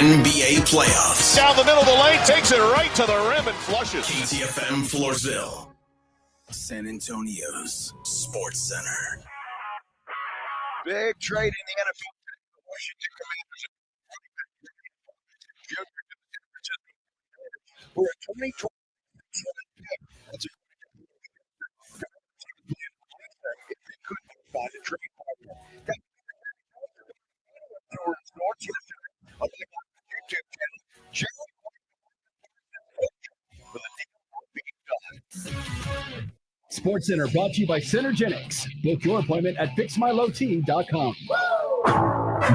NBA playoffs. Down the middle of the lane, takes it right to the rim and flushes. KTFM Floorsville. San Antonio's Sports Center. Big trade in the NFL. The Washington Commanders for a 2020 pick. That's a if they couldn't find a trade partner. Sports yesterday on the YouTube channel. Jerry for the deal being done. SportsCenter brought to you by Centergenics. Book your appointment at fixmylowt.com.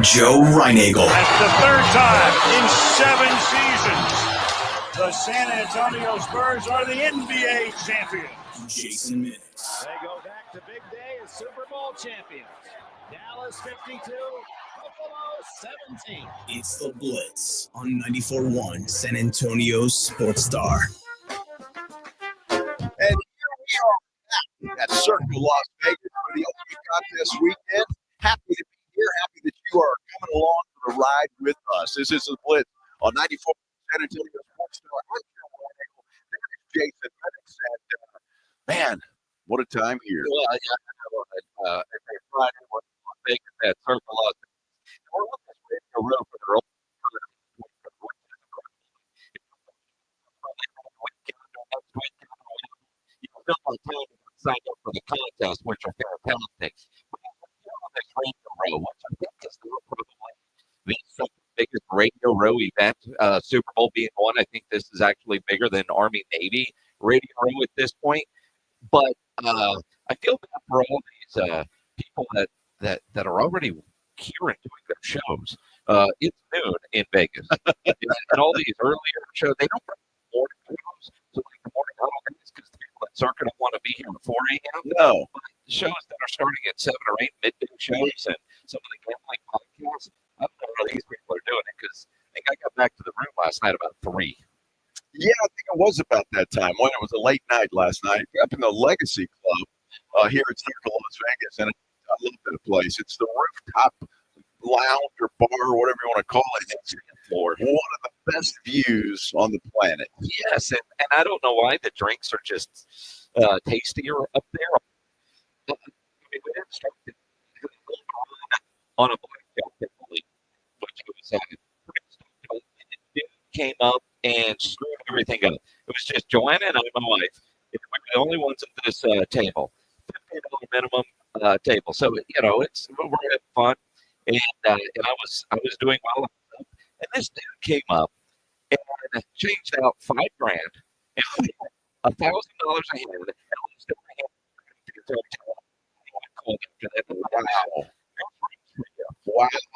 Joe Reinagel. That's the third time in 7 seasons. The San Antonio Spurs are the NBA champions. Jason Minix. They go back to big day as Super Bowl champions. Dallas 52, Buffalo 17. It's the Blitz on 94.1 San Antonio's Sports Star. And here we are at Circa Las Vegas for the Ultimate Contest weekend. Happy to be here. Happy that you are coming along for the ride with us. This is the Blitz on 94 San Antonio Sports Star. I'm Joe Reinagel. This is Jason Minix. And man, what a time here. Well, it's a Friday. We're in Vegas at Circa Las Vegas. We're on this radio road for the sign up for the contest, which are fantastic. But on this radio row, which I think is probably the second biggest radio row event, Super Bowl being one. I think this is actually bigger than Army Navy radio row at this point. But I feel bad for all these people that are already here and doing their shows. It's noon in Vegas, and all these earlier shows, they don't bring morning shows. So like the morning huddle guys, because the people at Circa don't want to be here at 4 a.m. No. But the shows that are starting at 7 or 8 midday shows and some of the gambling podcasts, I don't know how these people are doing it, because I think I got back to the room last night about 3. Yeah, I think it was about that time. When it was a late night last night, up in the Legacy Club here at Circa Las Vegas, and I love that place. It's the rooftop lounge or bar, or whatever you want to call it. It's one of the best views on the planet. Yes, and I don't know why the drinks are just tastier up there. I mean, we didn't start on a blackjack, which was it came up and screwed everything up. It was just Joanna and I, my wife. We were the only ones at this table. $15 minimum table. So we're having fun, and I was doing well. And this dude came up and changed out $5,000 and $1,000 a hand, and lost every hand. Wow. Wow. There's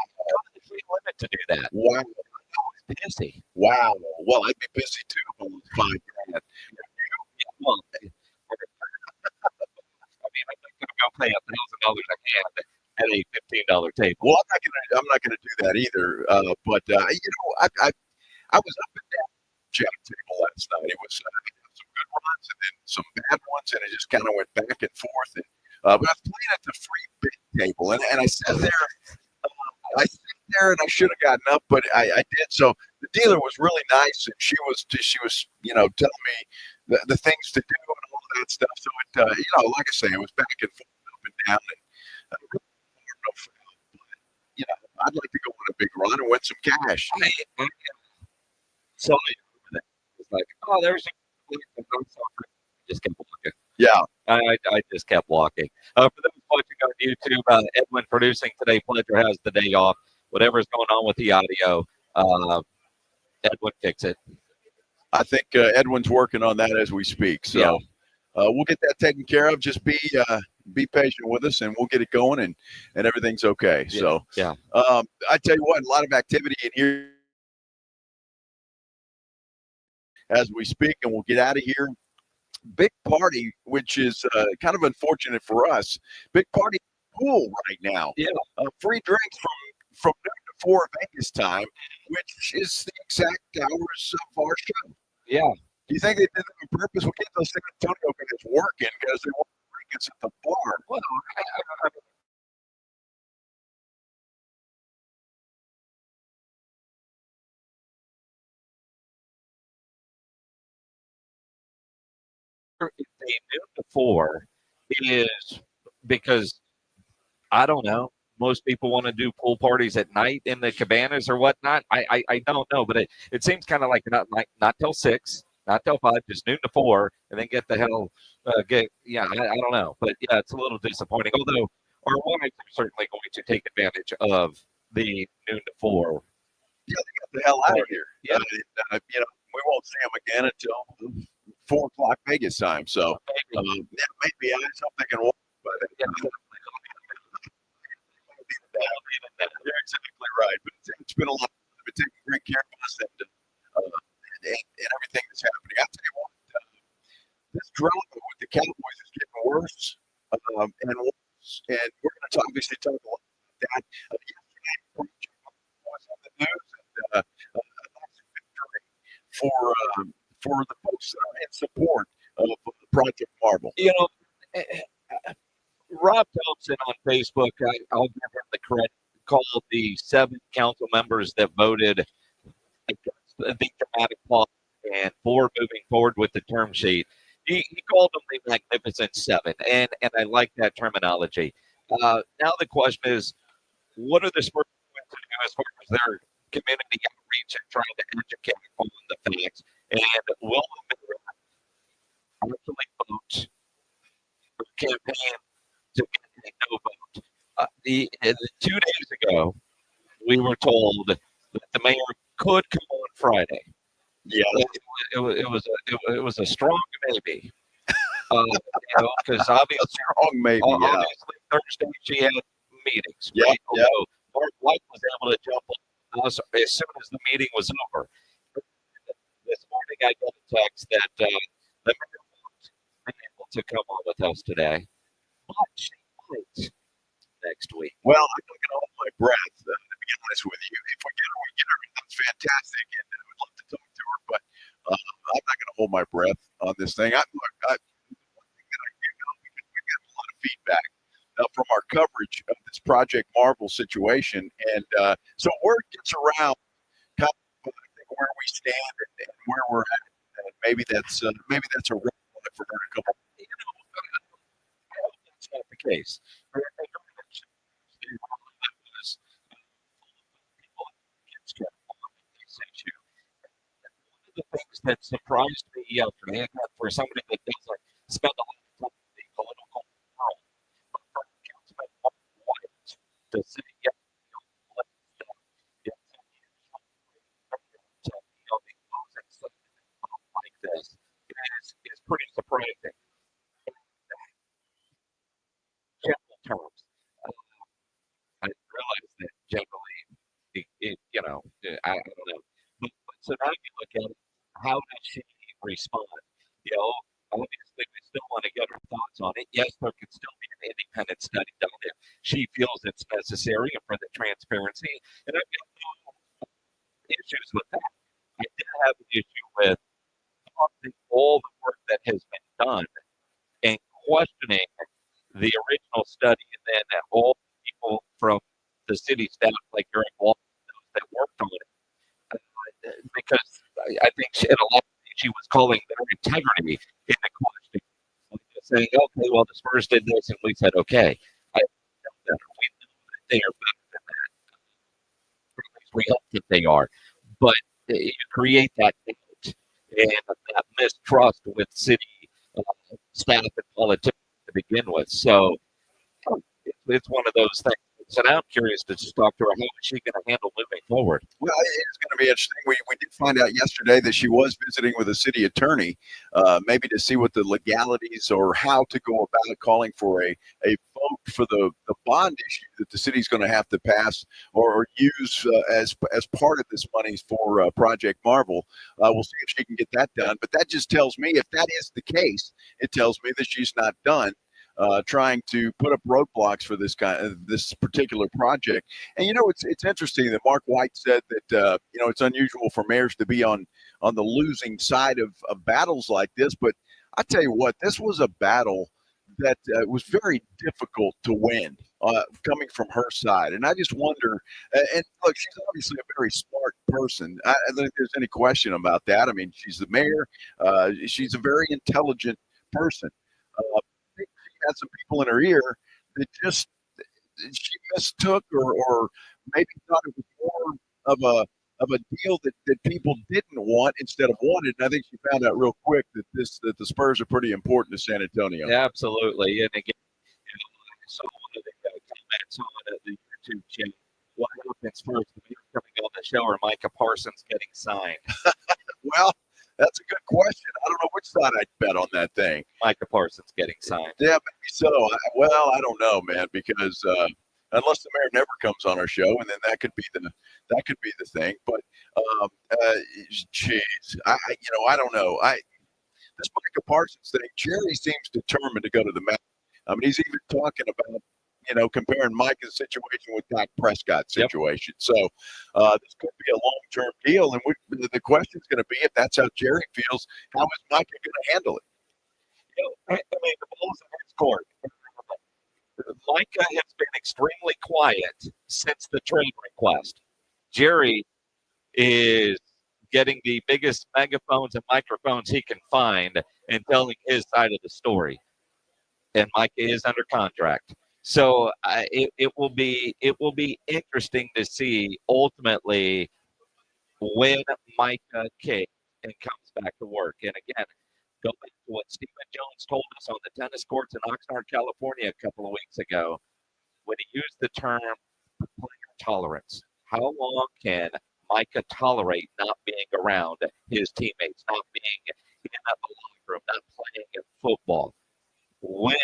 no limit to do that. Wow. I was busy. Wow. Well, I'd be busy too if I was $5,000. Well, I mean, I'm not going to go pay $1,000 a hand at a $15 table. Well, I'm not gonna do that either. But I was up and down the jack table last night. It was some good runs and then some bad ones, and it just kind of went back and forth. And but I was playing at the free bid table, and I sat there. And I should have gotten up, but I did. So the dealer was really nice, and she was telling me the things to do and all that stuff. So it like I say, it was back and forth, up and down, and I'd like to go on a big run and win some cash. So it's like, oh, there's just kept walking. Yeah. I just kept walking. For those watching on YouTube, Edwin producing today. Pledger has the day off. Whatever's going on with the audio, Edwin fix it. I think Edwin's working on that as we speak. So yeah. We'll get that taken care of. Just be patient with us, and we'll get it going, and everything's okay. Yeah. So yeah. I tell you what, a lot of activity in here as we speak, and we'll get out of here. Big party, which is kind of unfortunate for us. Big party pool right now. Yeah. Free drinks from noon to 4 Vegas time, which is the exact hours of our show. Yeah. Do you think they did that on purpose? We'll get those San Antonio guys working because they want to drink us at the bar. Well, I the noon to 4 is because I don't know. Most people want to do pool parties at night in the cabanas or whatnot. I don't know, but it seems kind of like not till 6, not till 5, just noon to 4, and then get the hell I don't know, but yeah, it's a little disappointing. Although our wives are certainly going to take advantage of the noon to 4. Yeah, they got the hell out of here. Yeah. We won't see them again until 4 o'clock Vegas time. So maybe I hope they can walk by that. Yeah. You're exactly right, but it's been a lot of taking great care of us and everything that's happening. I'll tell you what, this drama with the Cowboys is getting worse and worse, and we're going to obviously talk a lot about that. Yesterday, was on the news, and a massive victory for the folks that are in support of Project Marvel. Rob Thompson on Facebook, I'll give him the credit, called the 7 council members that voted against the dramatic clause and for moving forward with the term sheet. He called them the Magnificent Seven, and I like that terminology. Now the question is, what are the Spurs going to do as far as their community outreach and trying to educate on the facts? And will they actually vote for the campaign to get a no vote? 2 days ago, we were told that the mayor could come on Friday. Yeah, it was a strong maybe. Because obviously, obviously Thursday she had meetings. Yeah, right? yeah. Mark White was able to jump on us as soon as the meeting was over. This morning, I got a text that the mayor won't be able to come on with us today, but she might next week. Well, I'm not going to hold my breath, to be honest with you. If we get her, we get her. That's fantastic, and I would love to talk to her, but I'm not going to hold my breath on this thing. One thing that I do know, we got a lot of feedback from our coverage of this Project Marvel situation, and so word gets around kind of I think where we stand and where we're at, and maybe that's a red flag for her to come on. I hope that's not the case. One of the things that surprised me yesterday, for somebody that doesn't spend a lot of time in the political world, for Councilman Mark White to say, like this is pretty surprising. In general terms, I realize that generally, I don't know. But so now you look at it, how does she respond? Obviously we still want to get her thoughts on it. Yes, there could still be an independent study done if she feels it's necessary and for the transparency. And I've got no issues with that. I did have an issue with all the work that has been done and questioning the original study, and then all the people from the city staff, like you're involved in those that worked on it, because I think in a lot of things she was calling their integrity in the question, like just saying, okay, well the Spurs did this, and we said, okay, I know better. We know that they are better than that. Or at least we hope that they are, but you create that doubt and that mistrust with city staff and politicians to begin with. So it's one of those things. So now I'm curious to just talk to her. How is she going to handle moving forward? Well, it's going to be interesting. We did find out yesterday that she was visiting with a city attorney, maybe to see what the legalities or how to go about calling for a vote for the bond issue that the city's going to have to pass or use as part of this money for Project Marvel. We'll see if she can get that done. But that just tells me, if that is the case, it tells me that she's not done trying to put up roadblocks for this particular project. And it's interesting that Mark White said that it's unusual for mayors to be on the losing side of battles like this. But I tell you what, this was a battle that was very difficult to win coming from her side. And I just wonder, and look, she's obviously a very smart person. I don't think there's any question about that. I mean, she's the mayor. She's a very intelligent person. I think she had some people in her ear that just she mistook or maybe thought it was more of a deal that people didn't want instead of wanted. And I think she found out real quick that the Spurs are pretty important to San Antonio. Absolutely. And again, I saw one of the comments on the YouTube channel. What happens first? The people coming on the show or Micah Parsons getting signed? Well, that's a good question. I don't know which side I'd bet on that thing. Micah Parsons getting signed. Yeah, maybe so. I don't know, man, because unless the mayor never comes on our show, and then that could be the thing. But geez, I don't know. This Micah Parsons thing, Jerry seems determined to go to the Mets. I mean, he's even talking about comparing Micah's situation with Dak Prescott's situation. Yep. So this could be a long-term deal. And the question is going to be, if that's how Jerry feels, how is Micah going to handle it? I mean, the ball's in his court. Micah has been extremely quiet since the trade request. Jerry is getting the biggest megaphones and microphones he can find and telling his side of the story. And Micah is under contract. So it will be interesting to see ultimately when Micah kicks and comes back to work. And again, go back to what Stephen Jones told us on the tennis courts in Oxnard, California a couple of weeks ago when he used the term player tolerance. How long can Micah tolerate not being around his teammates, not being in the locker room, not playing in football? When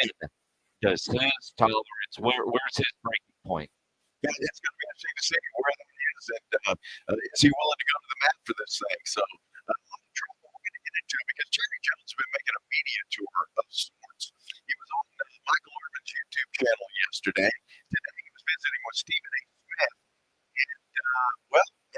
does his tolerance, where's his breaking point? Yeah, it's going to be interesting to see where that is, and is he willing to go to the mat for this thing? So a lot of trouble we're going to get into because Jerry Jones has been making a media tour of sorts. He was on Michael Irvin's YouTube channel yesterday. Today he was visiting with Stephen A. Smith,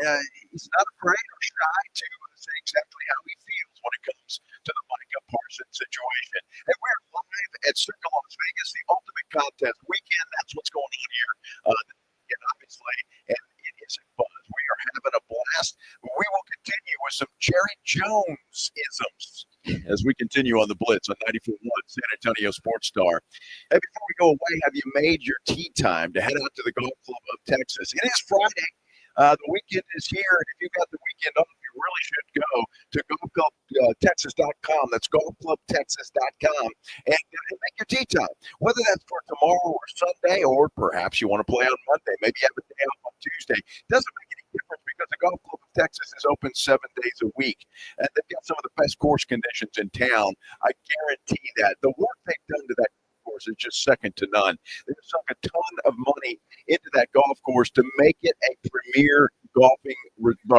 and he's not afraid or shy to say exactly how he feels when it comes to the Micah Parsons situation. And we're live at Circa Las Vegas, the ultimate contest weekend. That's what's going on here. And obviously, and it is a buzz. We are having a blast. We will continue with some Jerry Jones isms as we continue on the Blitz on 94.1 San Antonio Sports Star. Hey, before we go away, have you made your tee time to head out to the Golf Club of Texas? It is Friday. The weekend is here, and if you've got the weekend off, you really should go to golfclubtexas.com. That's golfclubtexas.com, and make your tee time. Whether that's for tomorrow or Sunday, or perhaps you want to play on Monday. Maybe you have a day off on Tuesday. Doesn't make any difference because the Golf Club of Texas is open 7 days a week. And they've got some of the best course conditions in town. I guarantee that. The work they've done to that course is just second to none. They've sunk a ton of money into that golf course to make it a premier golfing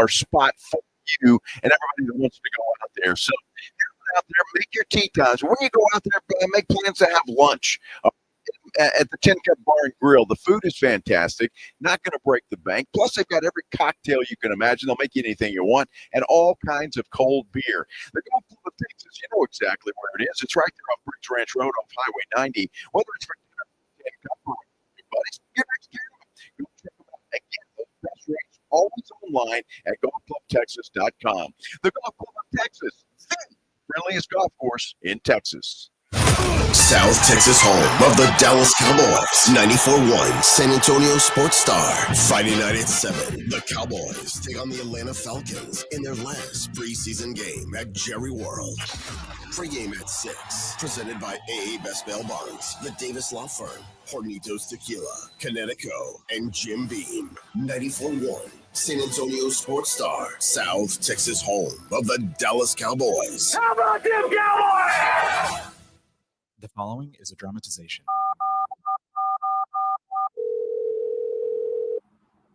spot for you and everybody that wants to go out there. So out there, make your tee times. When you go out there, make plans to have lunch at the Tin Cup Bar and Grill. The food is fantastic, not going to break the bank. Plus, they've got every cocktail you can imagine. They'll make you anything you want, and all kinds of cold beer. The Golf Club of Texas, you know exactly where it is. It's right there on Bridge Ranch Road off Highway 90. Whether it's for dinner, Tin Cup, or your buddies, get next to them. Go check them out. Again, those best rates always online at golfclubtexas.com. The Golf Club of Texas, the friendliest golf course in Texas. South Texas home of the Dallas Cowboys. 94.1 San Antonio Sports Star. Friday night at 7. The Cowboys take on the Atlanta Falcons in their last preseason game at Jerry World. Pre-game at 6. Presented by AA Best Bail Bonds, the Davis Law Firm, Hornitos Tequila, Connecticut, and Jim Beam. 94.1 San Antonio Sports Star. South Texas home of the Dallas Cowboys. How about them Cowboys? The following is a dramatization.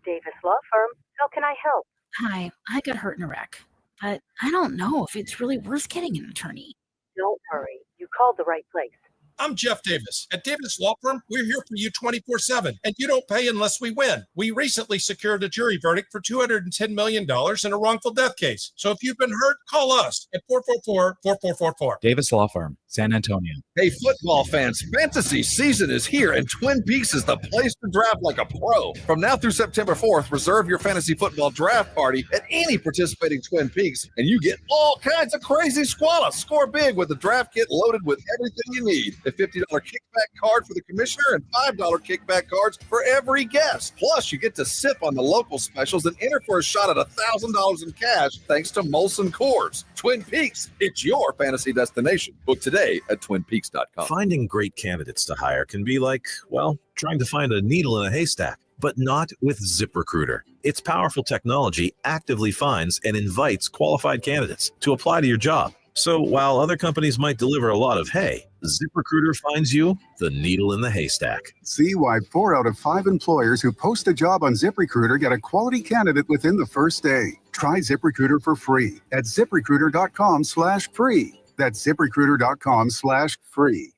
Davis Law Firm, how can I help? Hi, I got hurt in a wreck, but I don't know if it's really worth getting an attorney. Don't worry, you called the right place. I'm Jeff Davis. At Davis Law Firm, we're here for you 24/7, and you don't pay unless we win. We recently secured a jury verdict for $210 million in a wrongful death case. So if you've been hurt, call us at 444-4444. Davis Law Firm, San Antonio. Hey, football fans, fantasy season is here, and Twin Peaks is the place to draft like a pro. From now through September 4th, reserve your fantasy football draft party at any participating Twin Peaks, and you get all kinds of crazy squalor. Score big with the draft kit loaded with everything you need. A $50 kickback card for the commissioner and $5 kickback cards for every guest. Plus, you get to sip on the local specials and enter for a shot at $1,000 in cash thanks to Molson Coors. Twin Peaks, it's your fantasy destination. Book today at twinpeaks.com. Finding great candidates to hire can be like, well, trying to find a needle in a haystack, but not with ZipRecruiter. Its powerful technology actively finds and invites qualified candidates to apply to your job. So while other companies might deliver a lot of hay, ZipRecruiter finds you the needle in the haystack. See why 4 out of 5 employers who post a job on ZipRecruiter get a quality candidate within the first day. Try ZipRecruiter for free at ZipRecruiter.com/free. That's ZipRecruiter.com/free.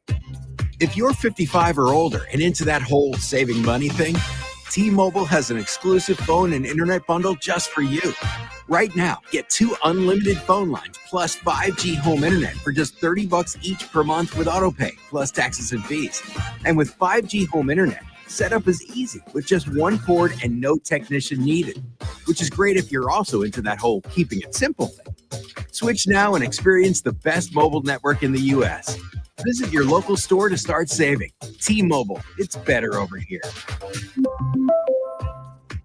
If you're 55 or older and into that whole saving money thing, T-Mobile has an exclusive phone and internet bundle just for you. Right now, get 2 unlimited phone lines plus 5G home internet for just $30 each per month with autopay, plus taxes and fees. And with 5G home internet, setup is easy with just 1 cord and no technician needed, which is great if you're also into that whole keeping it simple thing. Switch now and experience the best mobile network in the U.S. Visit your local store to start saving. T-Mobile, it's better over here.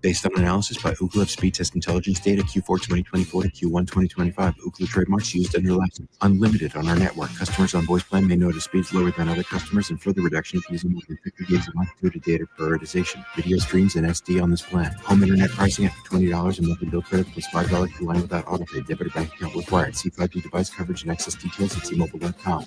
Based on analysis by Ookla Speed Test Intelligence data Q4 2024 to Q1 2025, Ookla trademarks used under license. Unlimited on our network. Customers on voice plan may notice speeds lower than other customers and further reduction if using more than 50 gigs of uncoded data prioritization. Video streams and SD on this plan. Home internet pricing after $20 and monthly bill credit plus $5 per line without autopay. Debit or bank account required. See 5G device coverage and access details at T-Mobile.com.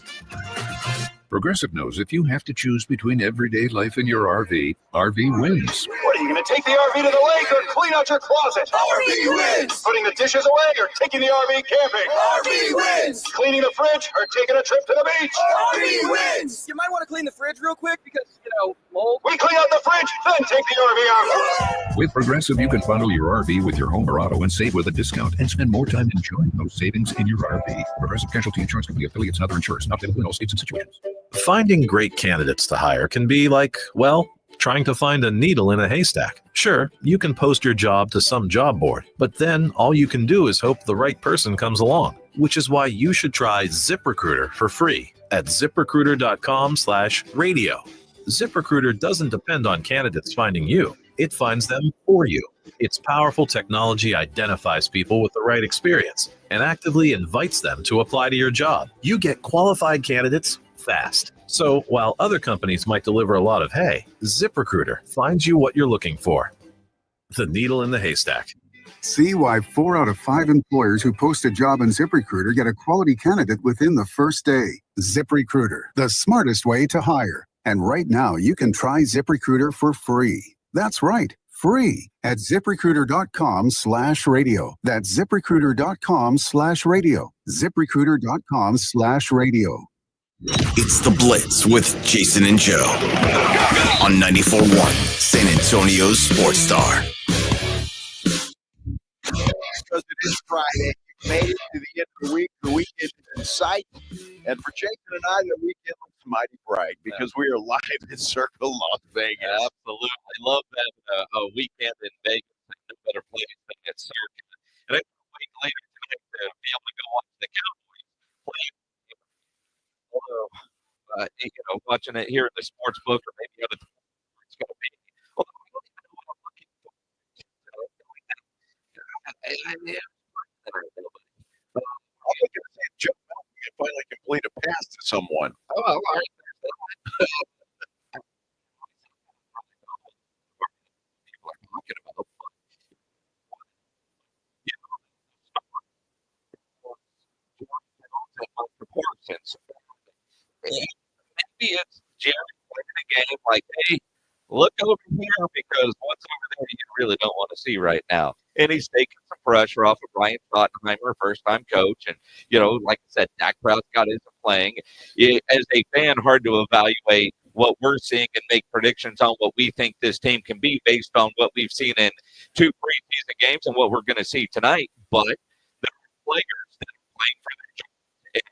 Progressive knows if you have to choose between everyday life and your RV, RV wins. What, are you going to take the RV to the lake or clean out your closet? RV wins! Putting the dishes away or taking the RV camping? RV wins! Cleaning the fridge or taking a trip to the beach? RV wins! You might want to clean the fridge real quick because, mold. We clean out the fridge, then take the RV out. With Progressive, you can bundle your RV with your home or auto and save with a discount and spend more time enjoying those savings in your RV. Progressive Casualty Insurance Company affiliates and other insurers, not available in all states and situations. Finding great candidates to hire can be like, well, trying to find a needle in a haystack. Sure, you can post your job to some job board, but then all you can do is hope the right person comes along, which is why you should try ZipRecruiter for free at ZipRecruiter.com/radio. ZipRecruiter doesn't depend on candidates finding you. It finds them for you. Its powerful technology identifies people with the right experience and actively invites them to apply to your job. You get qualified candidates fast. So while other companies might deliver a lot of hay, ZipRecruiter finds you what you're looking for. The needle in the haystack. See why 4 out of 5 employers who post a job on ZipRecruiter get a quality candidate within the first day. ZipRecruiter, the smartest way to hire. And right now, you can try ZipRecruiter for free. That's right, free at ZipRecruiter.com/radio. That's ZipRecruiter.com/radio. ZipRecruiter.com/radio. It's the Blitz with Jason and Joe on 94.1 San Antonio's Sports Star. Because it is Friday, you made it to the end of the week. The weekend is in sight. And for Jason and I, the weekend looks mighty bright because we are live at Circa Las Vegas. Absolutely. Love that a weekend in Vegas. No better place than at Circa. And I can't wait later tonight to be able to go watch the Cowboys play. Although, watching it here at the sports book or maybe other it's going to be. Although I don't even know what I'm looking for. I'm looking to see Joe Melton can finally complete a pass to someone. Oh, all right. People are talking about. Maybe it's Jerry playing a game like, hey, look over here because what's over there you really don't want to see right now. And he's taking some pressure off of Brian Schottenheimer, first-time coach. And, like I said, Dak Prescott isn't playing. As a fan, hard to evaluate what we're seeing and make predictions on what we think this team can be based on what we've seen in 2 preseason games and what we're going to see tonight. But there are players that are playing for their job. And,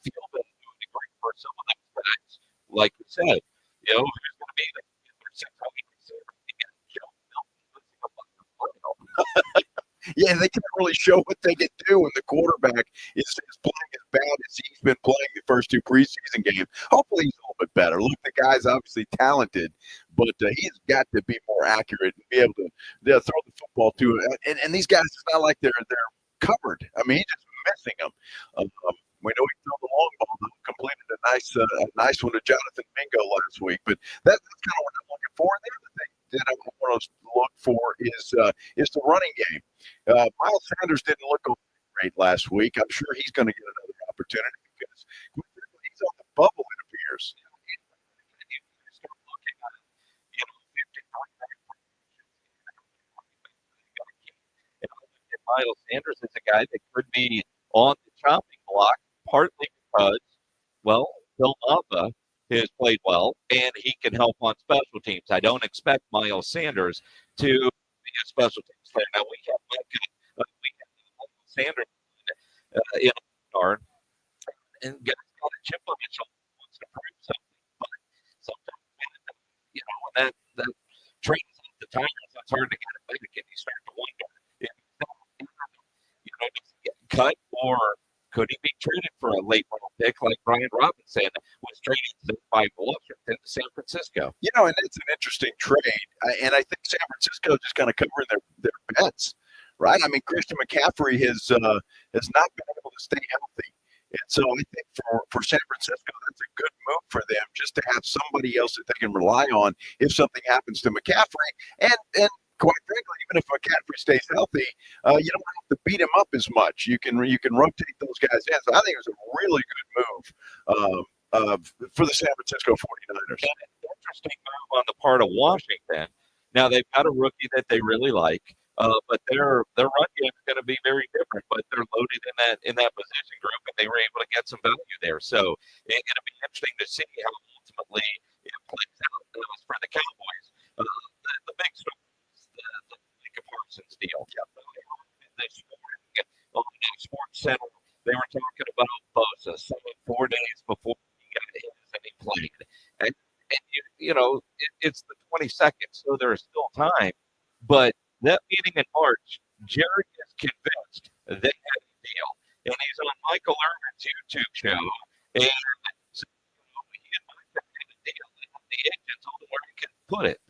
feel them doing a great for some of those guys, like you said, who's going to be the 600 receiver? Yeah, they can't really show what they can do when the quarterback is playing as bad as he's been playing the first two preseason games. Hopefully he's a little bit better. Look, the guy's obviously talented, but he's got to be more accurate and be able to throw the football to it. And these guys, it's not like they're covered. I mean, he's just missing them. We know he threw the long ball, completed a nice one to Jonathan Mingo last week, but that's kind of what I'm looking for. The other thing that I want to look for is the running game. Miles Sanders didn't look great last week. I'm sure he's going to get another opportunity because he's on the bubble, it appears. Miles Sanders is a guy that could be on the chopping block, partly because, well, Bill Nava has played well, and he can help on special teams. I don't expect Miles Sanders to be a special teams player. Now, we have Michael Sanders in our and got a chip on his shoulder, wants to prove something. But sometimes, when that train is off the tires, it's hard to get it back, and you start to wonder if does he get cut, or could he be traded for a late round pick like Brian Robinson was traded by Washington to San Francisco? And it's an interesting trade, and I think San Francisco is just kind of covering their bets, right? I mean, Christian McCaffrey has not been able to stay healthy. And so I think for San Francisco, that's a good move for them, just to have somebody else that they can rely on if something happens to McCaffrey. And quite frankly, even if McCaffrey stays healthy, you don't have to beat him up as much. You can rotate those guys in. So I think it was a really good move for the San Francisco 49ers. And an interesting move on the part of Washington. Now, they've got a rookie that they really like, but their run game is going to be very different. But they're loaded in that position group, and they were able to get some value there. So it's going to be interesting to see how ultimately it plays out for the Cowboys. The big story is the Micah Parsons deal. This morning on the Sports Center, they were talking about Bosa 4 days before he got his and he played. And it's the 22nd, so there's still time. But that meeting in March, Jerry is convinced they had a deal. And he's on Michael Irvin's YouTube show. And so, he and Micah had a deal. And the agent told him where he could put it.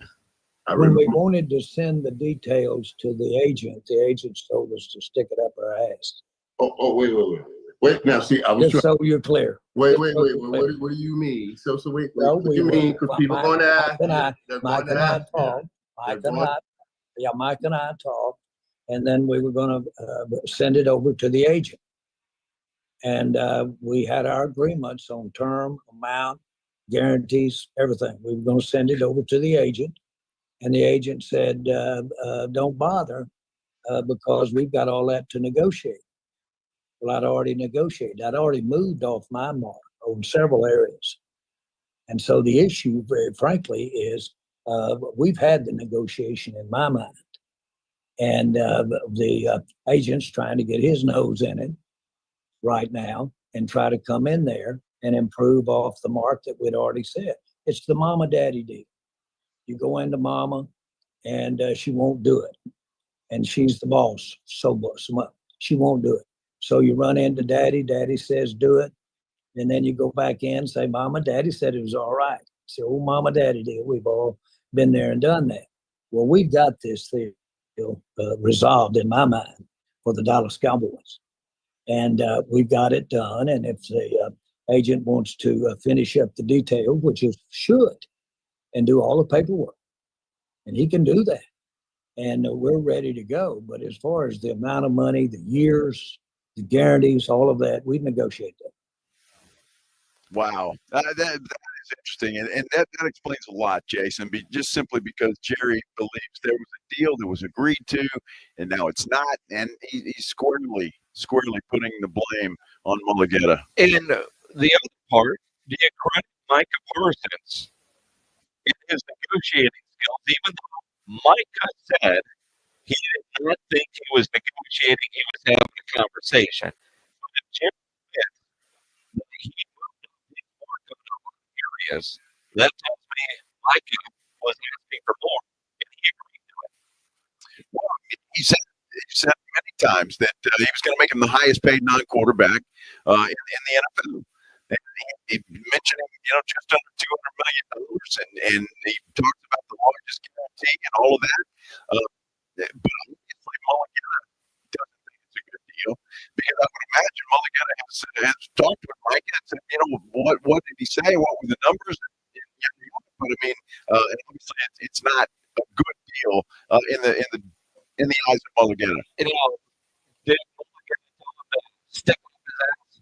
When we wanted to send the details to the agents told us to stick it up our ass. Oh, wait. Now, see, I was just so you're clear. Wait. What do you mean? So wait. What do you mean? Because people are going to ask. Mike and I talked, and then we were going to send it over to the agent. And we had our agreements on term, amount, guarantees, everything. We were going to send it over to the agent. And the agent said, don't bother because we've got all that to negotiate. Well, I'd already negotiated. I'd already moved off my mark on several areas. And so the issue, very frankly, is we've had the negotiation in my mind. And the agent's trying to get his nose in it right now and try to come in there and improve off the mark that we'd already said. It's the mama-daddy deal. You go into mama, and she won't do it. And she's the boss, so she won't do it. So you run into daddy, daddy says do it. And then you go back in and say, mama, daddy said it was all right. Say, oh, mama, daddy deal. We've all been there and done that. Well, we've got this thing resolved in my mind for the Dallas Cowboys. And we've got it done. And if the agent wants to finish up the detail, which it should, and do all the paperwork. And he can do that. And we're ready to go. But as far as the amount of money, the years, the guarantees, all of that, we negotiate that. Wow. That is interesting. And that explains a lot, Jason, just simply because Jerry believes there was a deal that was agreed to, and now it's not. And he's squarely putting the blame on Mulligetta. And the other part, do you credit Micah Parsons in his negotiating skills, even though Micah said he did not think he was negotiating, he was having a conversation. But Jim said that he moved up his is. That tells me Micah was asking for more, and he agreed to it. Well, he said many times that he was going to make him the highest paid non-quarterback in the NFL. And he mentioned, just under $200 million, and he talked about the largest guarantee and all of that. But obviously, Mulligana doesn't think it's a good deal because I would imagine Mulligana has talked with Micah and said, what did he say? What were the numbers? But I mean, and obviously, it's not a good deal in the eyes of Mulligana. Did Mulligana tell him to stick with his ass?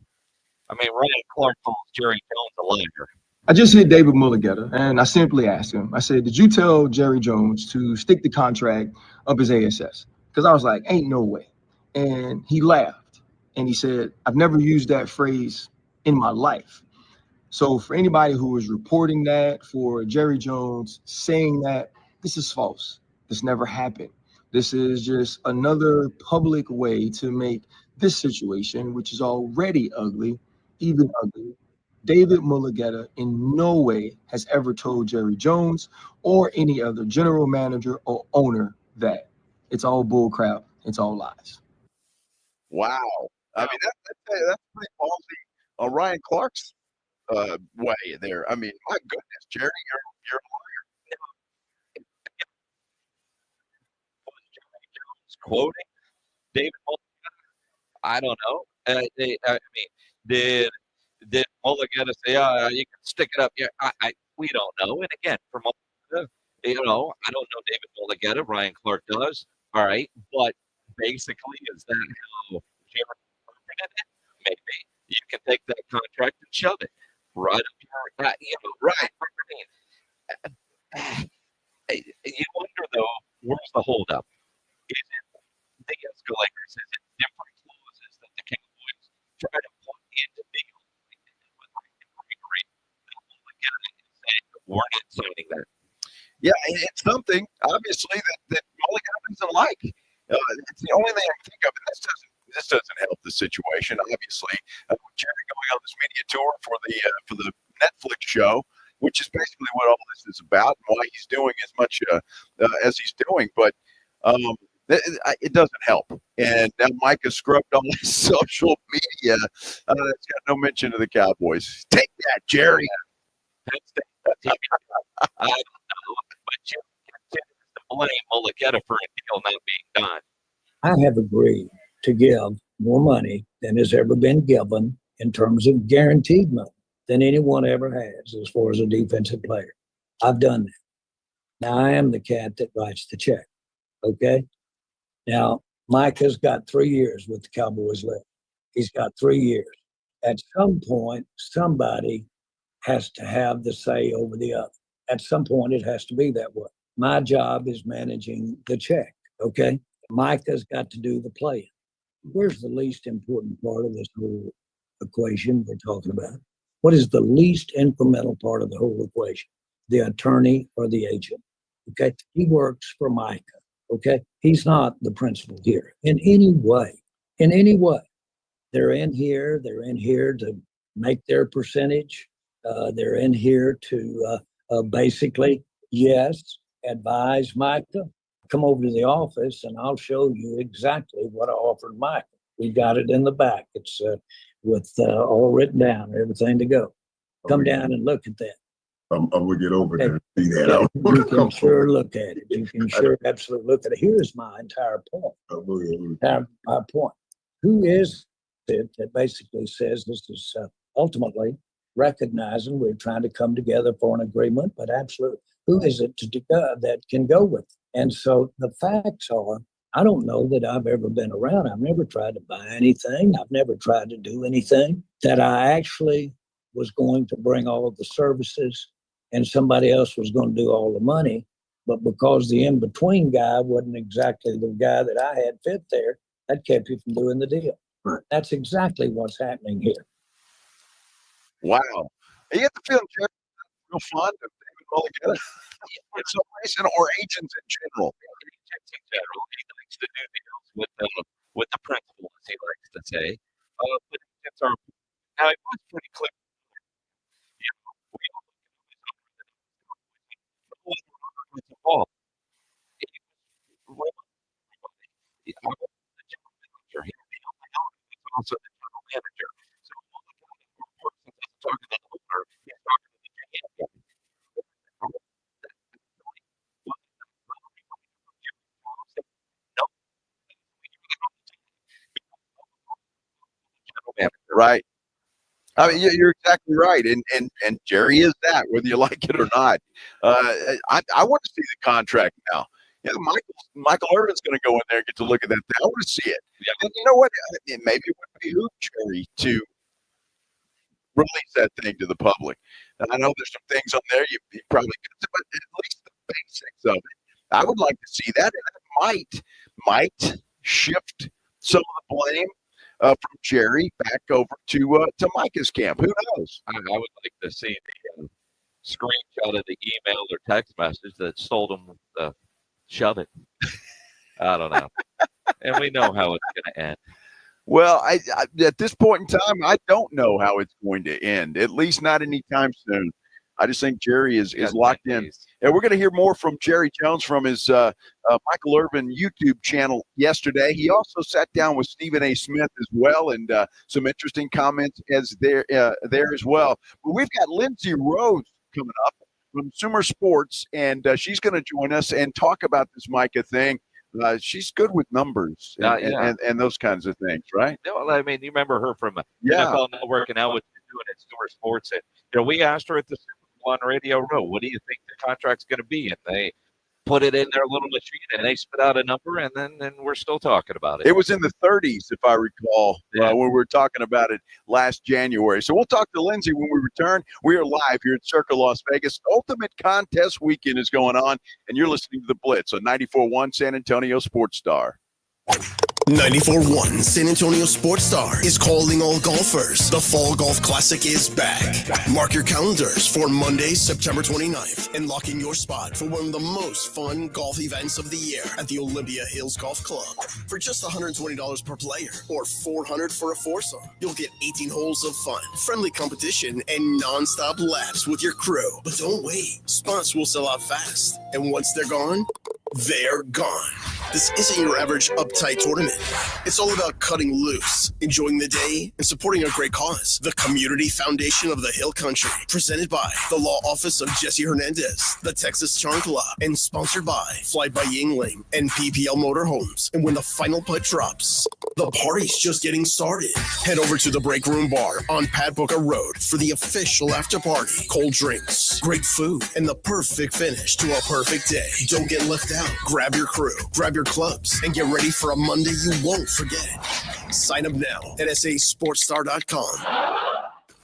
I mean, Ryan Clark calls Jerry Jones a liar. I just hit David Mulligana, and I simply asked him, I said, did you tell Jerry Jones to stick the contract of his ASS? Because I was like, ain't no way. And he laughed, and he said, I've never used that phrase in my life. So for anybody who is reporting that, for Jerry Jones saying that, this is false. This never happened. This is just another public way to make this situation, which is already ugly, even ugly. David Mulligana in no way has ever told Jerry Jones or any other general manager or owner that. It's all bull crap. It's all lies. Wow. I mean, that's pretty ballsy on Ryan Clark's way there. I mean, my goodness, Jerry, you're a liar. Jerry Jones quoting David Mulligana? I don't know. I mean, did Mulligana say, you can stick it up? Yeah, we don't know. And again, for Mulligana, I don't know David Mulligana. Ryan Clark does. All right. But basically, is that how Jerry interpreted it? Maybe. You can take that contract and shove it right up your, right. You wonder, though, where's the holdup? Is it the escalators? Is it different clauses that the Cowboys try to put into deals? We're not signing that. Yeah, it's something, obviously, that Mulligana doesn't like. It's the only thing I can think of, and this doesn't help the situation, obviously. Jerry going on this media tour for the Netflix show, which is basically what all this is about and why he's doing as much as he's doing. But it doesn't help. And now Micah scrubbed all his social media. It's got no mention of the Cowboys. Take that, Jerry. I don't know, but Jerry continues to blame Mulligana for a deal not being done. I have agreed to give more money than has ever been given in terms of guaranteed money than anyone ever has as far as a defensive player. I've done that. Now, I am the cat that writes the check, okay? Now, Micah's got 3 years with the Cowboys left. He's got 3 years. At some point, somebody has to have the say over the other. At some point, it has to be that way. My job is managing the check, okay? Micah's got to do the playing. Where's the least important part of this whole equation we're talking about? What is the least incremental part of the whole equation? The attorney or the agent, okay? He works for Micah, okay? He's not the principal here in any way, They're in here to make their percentage. They're in here to basically, yes, advise Micah. Come over to the office and I'll show you exactly what I offered Micah. We got it in the back. It's with all written down, everything to go. Come down and look at that. I'm gonna get over there and see that. You can sure look at it. You can sure absolutely look at it. Here's my entire point. My point. Who is it that basically says this is ultimately recognizing we're trying to come together for an agreement, but absolutely, who is it that can go with it? And so the facts are, I don't know that I've ever been around. I've never tried to buy anything. I've never tried to do anything that I actually was going to bring all of the services and somebody else was going to do all the money. But because the in-between guy wasn't exactly the guy that I had fit there, that kept you from doing the deal. Right. That's exactly what's happening here. Wow. You get the feeling Jerry's real fond of David Mulligana for some reason, or agents in general. Agents in general. He likes to do deals with the principal, as he likes to say. But agents are, now it was pretty clear. We all look at also the general manager. So Parsons isn't talking to the owner, he's talking to the GM. Right. I mean, you're exactly right, and Jerry is that, whether you like it or not. I want to see the contract now. Yeah, Michael Irvin's going to go in there and get to look at that thing. I want to see it. And you know what? Maybe it would behoove Jerry to release that thing to the public. And I know there's some things on there you probably could, but at least the basics of it. I would like to see that, and it might shift some of the blame from Jerry back over to Micah's camp. Who knows? I would like to see the screenshot of the email or text message that told him to shove it. I don't know. And we know how it's going to end. Well, I at this point in time, I don't know how it's going to end, at least not anytime soon. I just think Jerry is locked in. And we're going to hear more from Jerry Jones from his Michael Irvin YouTube channel yesterday. He also sat down with Stephen A. Smith as well, and some interesting comments there as well. But we've got Lindsay Rose coming up from Consumer Sports, and she's going to join us and talk about this Micah thing. She's good with numbers and those kinds of things, right? No, I mean, you remember her from NFL Network and now what she's doing at Consumer Sports. And, we asked her at the Super Bowl on Radio Row, what do you think the contract's going to be? And they put it in their little machine, and they spit out a number, and then we're still talking about it. It was in the 30s, if I recall, when we were talking about it last January. So we'll talk to Lindsay when we return. We are live here at Circa Las Vegas. Ultimate Contest Weekend is going on, and you're listening to The Blitz on 94.1 San Antonio Sports Star. 94.1 San Antonio Sports Star is calling all golfers. The Fall Golf Classic is back. Mark your calendars for Monday, September 29th, and lock in your spot for one of the most fun golf events of the year at the Olympia Hills Golf Club. For just $120 per player or $400 for a foursome, you'll get 18 holes of fun, friendly competition, and non-stop laps with your crew. But don't wait. Spots will sell out fast, and once they're gone, they're gone. This isn't your average uptight tournament. It's all about cutting loose, enjoying the day, and supporting a great cause. The Community Foundation of the Hill Country, presented by the Law Office of Jesse Hernandez, the Texas Charm Club, and sponsored by Fly by Yingling and PPL Motorhomes. And when the final putt drops, the party's just getting started. Head over to the Break Room Bar on Pat Booker Road for the official after party. Cold drinks, great food, and the perfect finish to a perfect day. Don't get left out. Grab your crew, grab your clubs, and get ready for a Monday you won't forget. Sign up now at sasportstar.com.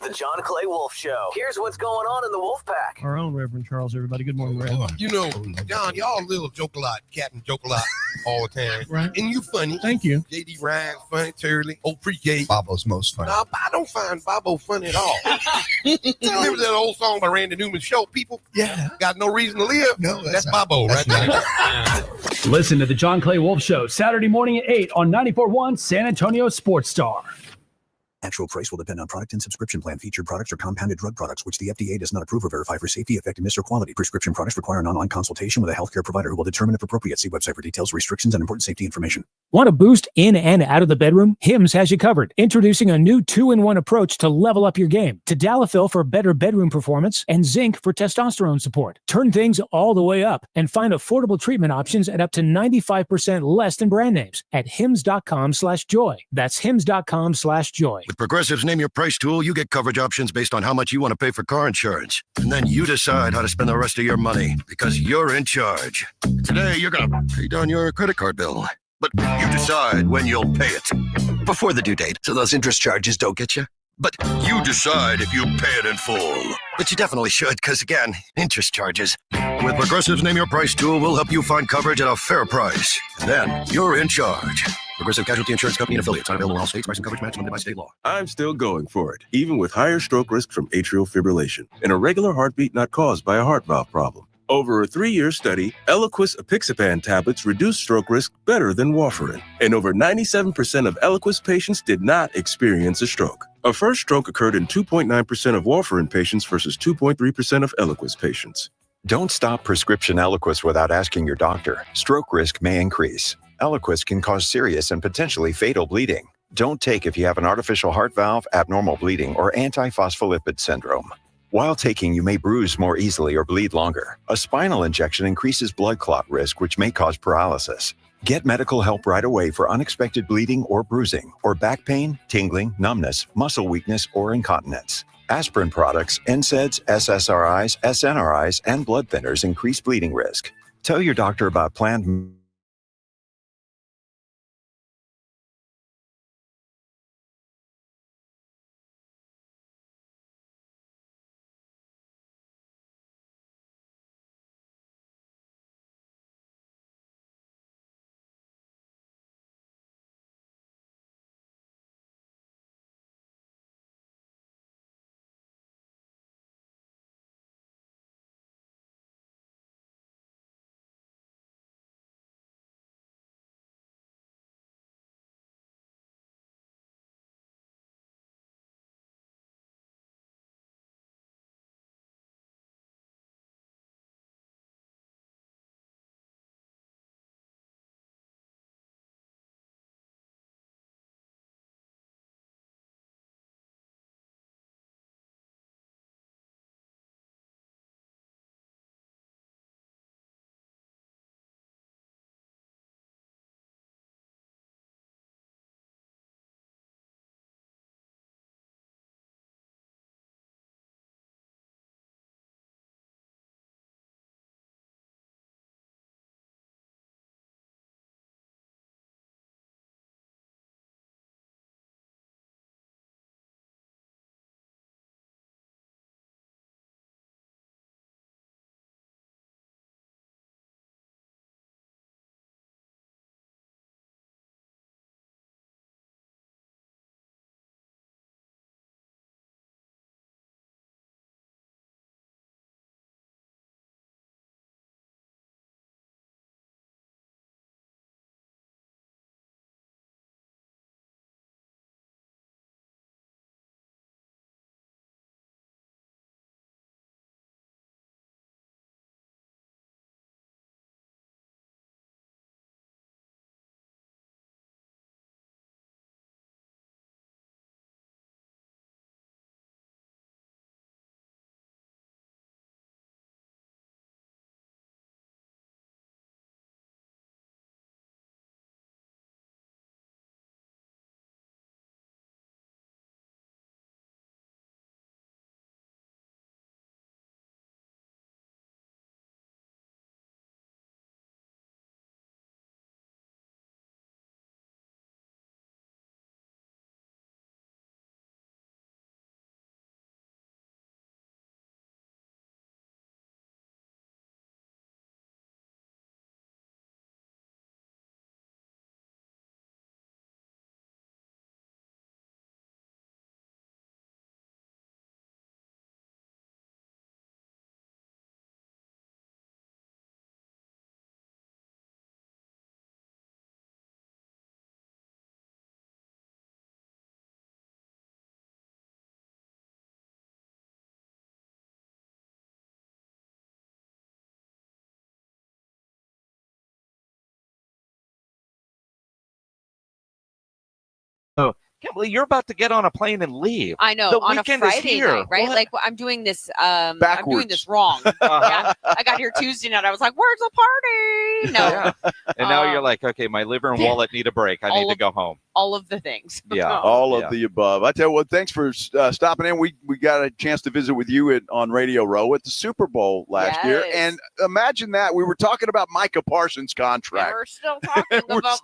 The John Clay Wolf Show. Here's what's going on in the Wolf Pack. Our own Reverend Charles, everybody. Good morning, Reverend. You know, John, y'all little joke a lot, Captain joke a lot all the time. Right. And you funny. Thank you. J.D. Ryan, funny, Turley, old pre-K. Bobo's most funny. No, I don't find Bobo funny at all. Remember that old song by Randy Newman, Show People? Yeah. Got no reason to live? No, that's Bobo right there. Listen to the John Clay Wolf Show, Saturday morning at 8 on 94.1 San Antonio Sports Star. Actual price will depend on product and subscription plan. Featured products are compounded drug products, which the FDA does not approve or verify for safety, effectiveness, or quality. Prescription products require an online consultation with a healthcare provider who will determine if appropriate. See website for details, restrictions, and important safety information. Want to boost in and out of the bedroom? Hims has you covered. Introducing a new 2-in-1 approach to level up your game. Tadalafil for better bedroom performance and zinc for testosterone support. Turn things all the way up and find affordable treatment options at up to 95% less than brand names at hims.com/joy. That's hims.com/joy. With Progressive's Name Your Price tool, you get coverage options based on how much you want to pay for car insurance. And then you decide how to spend the rest of your money because you're in charge. Today, you're going to pay down your credit card bill. But you decide when you'll pay it. Before the due date, so those interest charges don't get you. But you decide if you pay it in full. But you definitely should, because again, interest charges. With Progressive's Name Your Price tool, we'll help you find coverage at a fair price. And then you're in charge. Progressive Casualty Insurance Company and affiliates. Not available in all states. Price and coverage match limited by state law. I'm still going for it, even with higher stroke risk from atrial fibrillation and a regular heartbeat not caused by a heart valve problem. Over a 3-year study, Eliquis apixaban tablets reduced stroke risk better than warfarin, and over 97% of Eliquis patients did not experience a stroke. A first stroke occurred in 2.9% of warfarin patients versus 2.3% of Eliquis patients. Don't stop prescription Eliquis without asking your doctor. Stroke risk may increase. Eliquis can cause serious and potentially fatal bleeding. Don't take if you have an artificial heart valve, abnormal bleeding, or antiphospholipid syndrome. While taking, you may bruise more easily or bleed longer. A spinal injection increases blood clot risk, which may cause paralysis. Get medical help right away for unexpected bleeding or bruising, or back pain, tingling, numbness, muscle weakness, or incontinence. Aspirin products, NSAIDs, SSRIs, SNRIs, and blood thinners increase bleeding risk. Tell your doctor about planned Oh, can't believe you're about to get on a plane and leave. I know, The on a weekend is Friday here. night, right? What? Like I'm doing this I'm doing this wrong. Uh-huh. Yeah. I got here Tuesday night. I was like, where's the party? No. Yeah. And now you're like, okay, my liver and wallet need a break. I need to go home. All of the things. Yeah. All of the above. I tell you what, thanks for stopping in. We got a chance to visit with you on Radio Row at the Super Bowl last year. And imagine that. We were talking about Micah Parsons' contract. We're still talking about